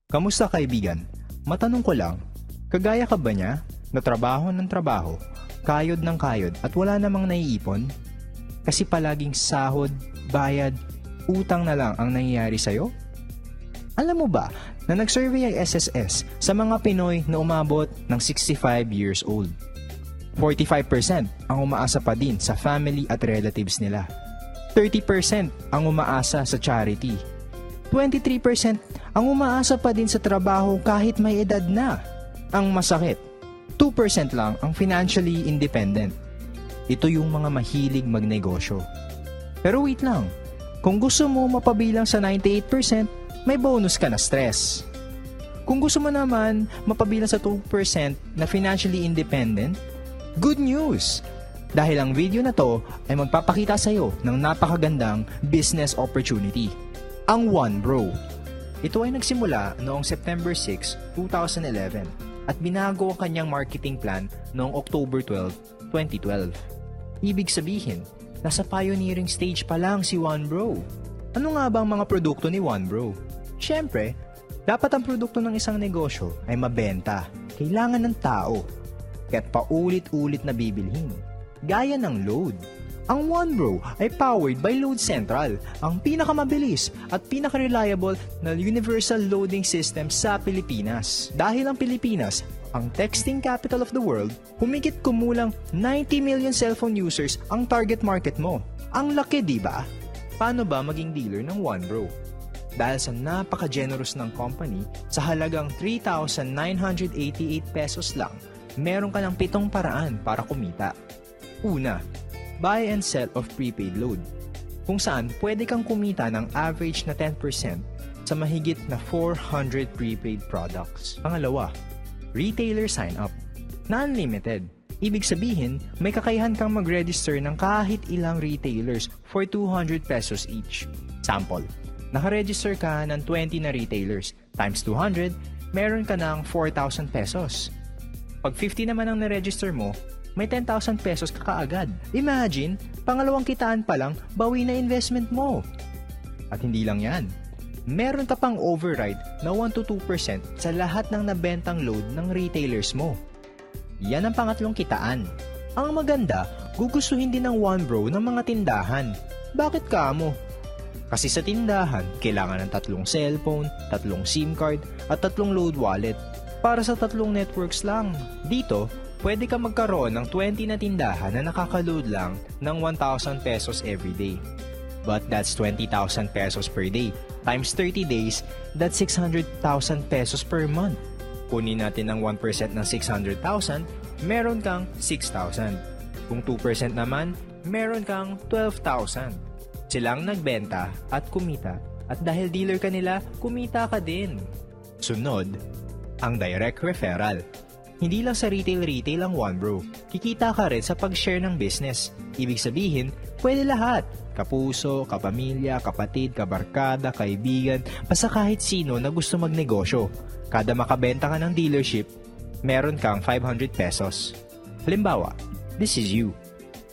Kamusta kaibigan? Matanong ko lang, kagaya ka ba niya na trabaho ng trabaho, kayod ng kayod at wala namang naiipon? Kasi palaging sahod, bayad, utang na lang ang nangyayari sa'yo? Alam mo ba na nag-survey ang SSS sa mga Pinoy na umabot ng 65 years old? 45% ang umaasa pa din sa family at relatives nila. 30% ang umaasa sa charity. 23% ang umaasa pa din sa trabaho kahit may edad na. Ang masakit, 2% lang ang financially independent. Ito yung mga mahilig magnegosyo. Pero wait lang, kung gusto mo mapabilang sa 98%, may bonus ka na stress. Kung gusto mo naman mapabilang sa 2% na financially independent, good news! Dahil ang video na to ay magpapakita sa iyo ng napakagandang business opportunity. Ang One Bro. Ito ay nagsimula noong September 6, 2011 at binago ang kanyang marketing plan noong October 12, 2012. Ibig sabihin, nasa pioneering stage pa lang si One Bro. Ano nga ba ang mga produkto ni One Bro? Siyempre, dapat ang produkto ng isang negosyo ay mabenta. Kailangan ng tao. Kaya't paulit-ulit na bibilhin. Gaya ng load. Ang One Bro ay powered by Load Central, ang pinakamabilis at pinaka-reliable na universal loading system sa Pilipinas. Dahil ang Pilipinas, ang texting capital of the world, humigit kumulang 90 million cellphone users ang target market mo. Ang laki, di ba? Paano ba maging dealer ng One Bro? Dahil sa napaka-generous ng company, sa halagang 3,988 pesos lang, meron ka ng 7 paraan para kumita. Una, buy and sell of prepaid load, kung saan pwede kang kumita ng average na 10% sa mahigit na 400 prepaid products. Pangalawa, retailer sign-up na unlimited. Ibig sabihin, may kakayahan kang mag-register ng kahit ilang retailers for 200 pesos each. Sample, nakaregister ka ng 20 na retailers times 200, meron ka ng 4,000 pesos. Pag 50 naman ang na-register mo, may 10,000 pesos ka kaagad. Imagine, pangalawang kitaan pa lang, bawi na investment mo. At hindi lang yan. Meron ka pang override na 1-2% sa lahat ng nabentang load ng retailers mo. Yan ang pangatlong kitaan. Ang maganda, gugustuhin din ng One Bro ng mga tindahan. Bakit ka mo? Kasi sa tindahan, kailangan ng 3 cellphone, 3 SIM card, at 3 load wallet. Para sa 3 networks lang. Dito, pwede ka magkaroon ng 20 na tindahan na nakaka-load lang ng 1,000 pesos every day. But that's 20,000 pesos per day. Times 30 days, that's 600,000 pesos per month. Kunin natin ang 1% ng 600,000, meron kang 6,000. Kung 2% naman, meron kang 12,000. Silang nagbenta at kumita. At dahil dealer ka nila, kumita ka din. Sunod, ang direct referral. Hindi lang sa retail ang One Bro. Kikita ka rin sa pag-share ng business. Ibig sabihin, pwede lahat. Kapuso, kapamilya, kapatid, kabarkada, kaibigan, basta kahit sino na gusto magnegosyo. Kada makabenta ka ng dealership, meron kang 500 pesos. Halimbawa, this is you.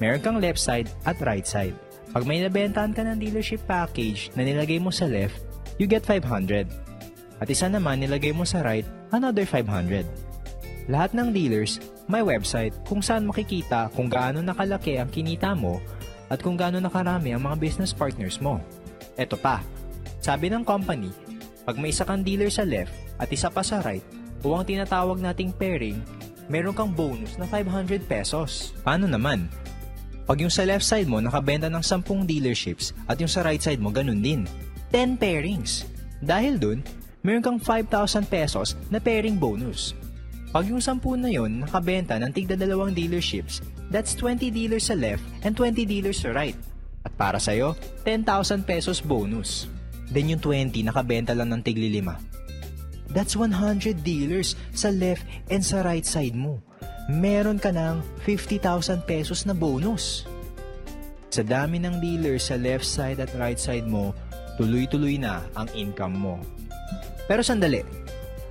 Meron kang left side at right side. Pag may nabentahan ka ng dealership package na nilagay mo sa left, you get 500. At isa naman nilagay mo sa right, another 500. Lahat ng dealers may website kung saan makikita kung gaano nakalaki ang kinita mo at kung gaano nakarami ang mga business partners mo. Eto pa, sabi ng company, pag may isa kang dealer sa left at isa pa sa right, o ang tinatawag nating pairing, meron kang bonus na 500 pesos. Paano naman? Pag yung sa left side mo nakabenta ng 10 dealerships at yung sa right side mo ganun din, 10 pairings. Dahil dun, meron kang 5,000 pesos na pairing bonus. Pag yung 10 na yun nakabenta ng tigda 2 dealerships, that's 20 dealers sa left and 20 dealers sa right. At para sa'yo, 10,000 pesos bonus. Then yung 20 nakabenta lang ng tigli 5. That's 100 dealers sa left and sa right side mo. Meron ka ng 50,000 pesos na bonus. Sa dami ng dealers sa left side at right side mo, tuloy-tuloy na ang income mo. Pero sandali,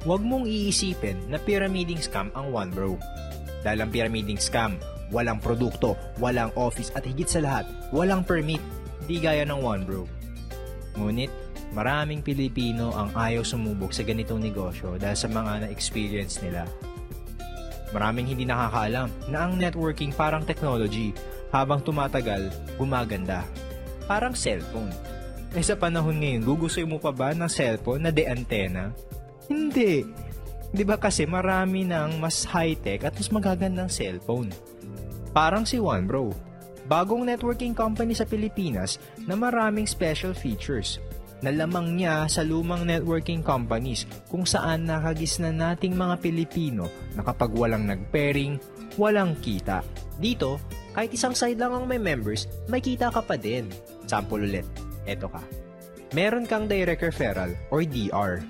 huwag mong iisipin na pyramiding scam ang One Bro. Dahil ang pyramiding scam, walang produkto, walang office at higit sa lahat, walang permit, di gaya ng One Bro. Ngunit, maraming Pilipino ang ayaw sumubok sa ganitong negosyo dahil sa mga na-experience nila. Maraming hindi nakakaalam na ang networking parang technology, habang tumatagal, gumaganda. Parang cellphone. Sa panahon ngayon, gugustuhin mo pa ba ng cellphone na de-antena? Hindi. Di ba kasi marami ng mas high-tech at mas magagandang cellphone. Parang si OneBro, bagong networking company sa Pilipinas na maraming special features. Nalamang niya sa lumang networking companies kung saan nakagisna nating mga Pilipino na kapag walang nag-pairing, walang kita. Dito, kahit isang side lang ang may members, may kita ka pa din. Sample ulit, eto ka. Meron kang direct referral or DR.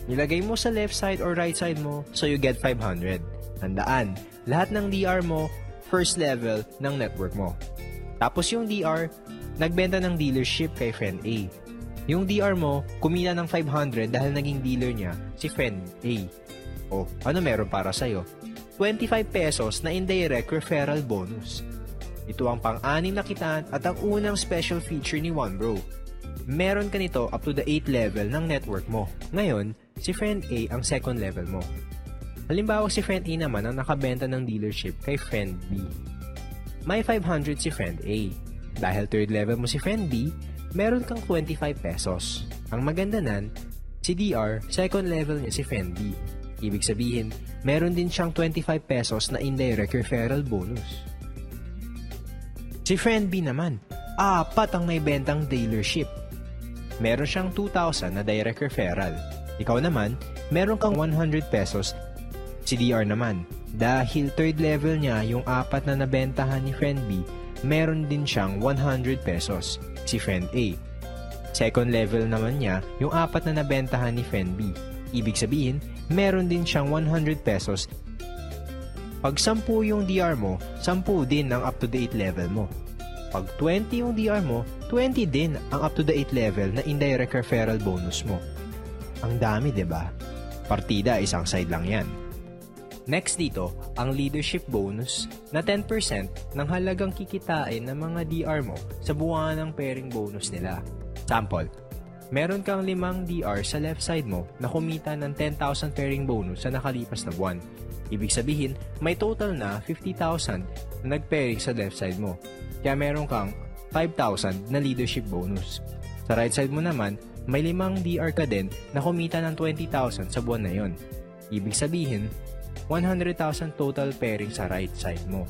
Nilagay mo sa left side or right side mo, so you get 500. Tandaan, lahat ng DR mo, first level ng network mo. Tapos yung DR, nagbenta ng dealership kay friend A. Yung DR mo, kumita ng 500 dahil naging dealer niya si friend A. O, ano meron para sa'yo? 25 pesos na indirect referral bonus. Ito ang pang-anim na kitaan at ang unang special feature ni OneBro. Meron ka nito up to the 8th level ng network mo. Ngayon, si friend A ang second level mo. Halimbawa si friend A naman ang nakabenta ng dealership kay friend B. May 500 si friend A. Dahil third level mo si friend B, meron kang 25 pesos. Ang maganda nan, si DR, second level niya si friend B. Ibig sabihin, meron din siyang 25 pesos na indirect referral bonus. Si friend B naman, apat ang may bentang dealership. Meron siyang 2,000 na direct referral. Ikaw naman, meron kang 100 pesos. Si DR naman, dahil third level niya yung apat na nabentahan ni friend B, meron din siyang 100 pesos. Si friend A. Second level naman niya yung apat na nabentahan ni friend B. Ibig sabihin, meron din siyang 100 pesos. Pag 10 yung DR mo, 10 din ang up-to-date level mo. Pag 20 yung DR mo, 20 din ang up-to-date level na indirect referral bonus mo. Ang dami, diba? Partida, isang side lang yan. Next dito, ang leadership bonus na 10% ng halagang kikitain ng mga DR mo sa buwan ng pairing bonus nila. Sample, meron kang 5 DR sa left side mo na kumita ng 10,000 pairing bonus sa nakalipas na buwan. Ibig sabihin, may total na 50,000 na nag-pairing sa left side mo. Kaya meron kang 5,000 na leadership bonus. Sa right side mo naman, may 5 DR ka din na kumita ng 20,000 sa buwan na yon. Ibig sabihin, 100,000 total pairing sa right side mo.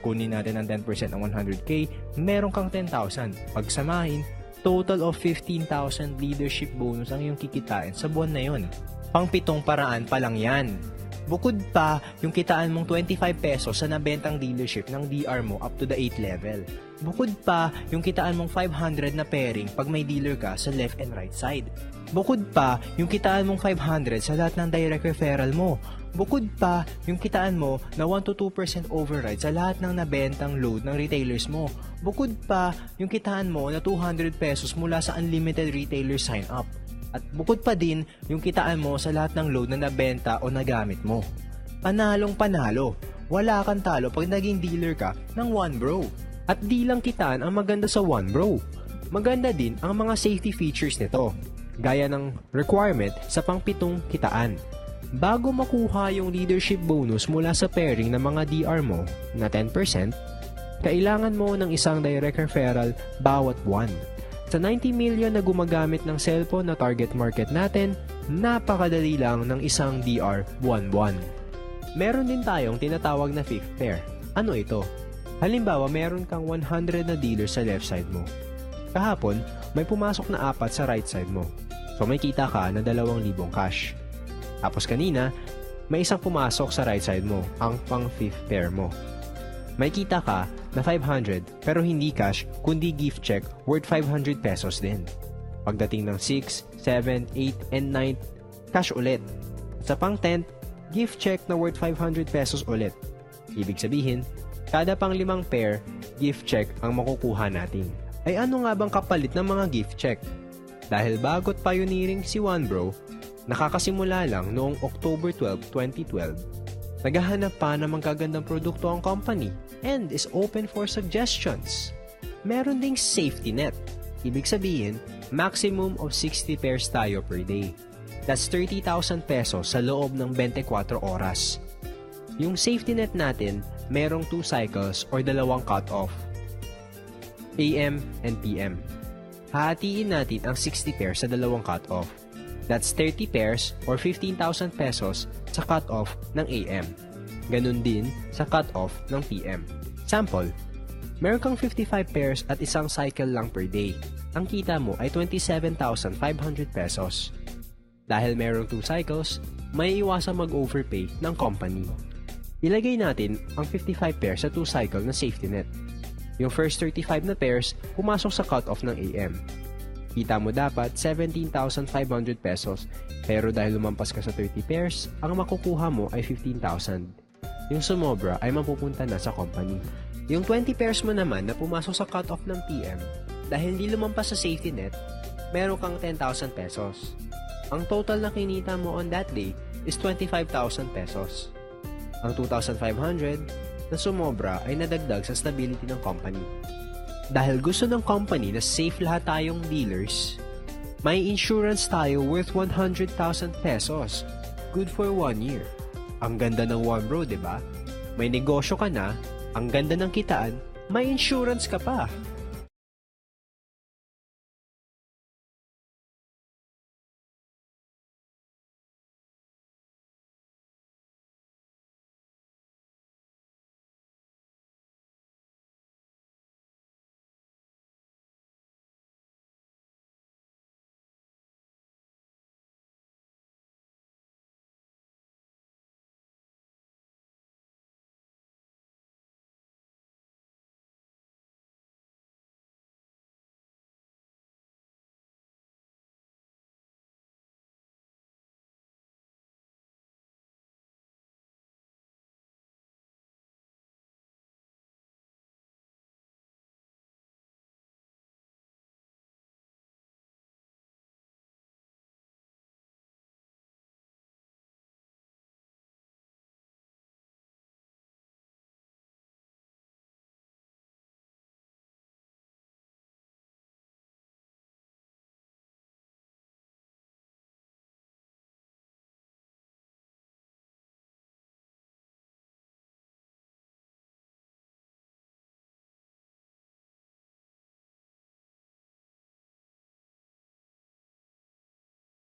Kunin natin ang 10% ng 100k, meron kang 10,000. Pagsamahin, total of 15,000 leadership bonus ang iyong kikitain sa buwan na yon. Pang-pitong paraan pa lang yan. Bukod pa, yung kitaan mong 25 pesos sa nabentang dealership ng DR mo up to the 8th level. Bukod pa, yung kitaan mong 500 na pairing pag may dealer ka sa left and right side. Bukod pa, yung kitaan mong 500 sa lahat ng direct referral mo. Bukod pa, yung kitaan mo na 1-2% override sa lahat ng nabentang load ng retailers mo. Bukod pa, yung kitaan mo na 200 pesos mula sa unlimited retailer sign-up. At bukod pa din, yung kitaan mo sa lahat ng load na nabenta o nagamit mo. Panalong panalo. Wala kang talo pag naging dealer ka ng OneBro. At di lang kitaan ang maganda sa OneBro. Maganda din ang mga safety features nito. Gaya ng requirement sa pang-pitong kitaan. Bago makuha yung leadership bonus mula sa pairing ng mga DR mo na 10%, kailangan mo ng isang direct referral bawat buwan. Sa 90 million na gumagamit ng cellphone na target market natin, napakadali lang ng isang DR buwan-buwan. Meron din tayong tinatawag na fifth pair. Ano ito? Halimbawa, meron kang 100 na dealer sa left side mo. Kahapon, may pumasok na 4 sa right side mo. So may kita ka na 2,000 cash. Tapos kanina, may isang pumasok sa right side mo, ang pang fifth pair mo. May kita ka na 500 pero hindi cash kundi gift check worth 500 pesos din. Pagdating ng 6, 7, 8, and 9, cash ulit. Sa pang 10th, gift check na worth 500 pesos ulit. Ibig sabihin, kada pang 5 pair, gift check ang makukuha natin. Ay ano nga bang kapalit ng mga gift check? Dahil bago't pioneering si OneBro, nakakasimula lang noong October 12, 2012, naghahanap pa ng magagandang produkto ang company and is open for suggestions. Meron ding safety net. Ibig sabihin, maximum of 60 pairs tayo per day. That's 30,000 pesos sa loob ng 24 oras. Yung safety net natin, merong 2 cycles or dalawang cut-off, AM and PM. Hahatiin natin ang 60 pairs sa dalawang cut-off. That's 30 pairs or 15,000 pesos sa cut-off ng AM. Ganun din sa cut-off ng PM. Sample, meron kang 55 pairs at isang cycle lang per day. Ang kita mo ay 27,500 pesos. Dahil merong 2 cycles, may iwasang mag-overpay ng company. Ilagay natin ang 55 pairs sa 2 cycle na safety net. Yung first 35 na pairs, pumasok sa cut-off ng AM. Kita mo dapat 17,500 pesos, pero dahil lumampas ka sa 30 pairs, ang makukuha mo ay 15,000. Yung sumobra ay mapupunta na sa company. Yung 20 pairs mo naman na pumasok sa cut-off ng PM, dahil hindi lumampas sa safety net, meron kang 10,000 pesos. Ang total na kinita mo on that day is 25,000 pesos. Ang 2,500 na sumobra ay nadagdag sa stability ng company. Dahil gusto ng company na safe lahat tayong dealers, may insurance tayo worth 100,000 pesos. Good for 1 year. Ang ganda ng one bro, diba? May negosyo ka na, ang ganda ng kitaan, may insurance ka pa.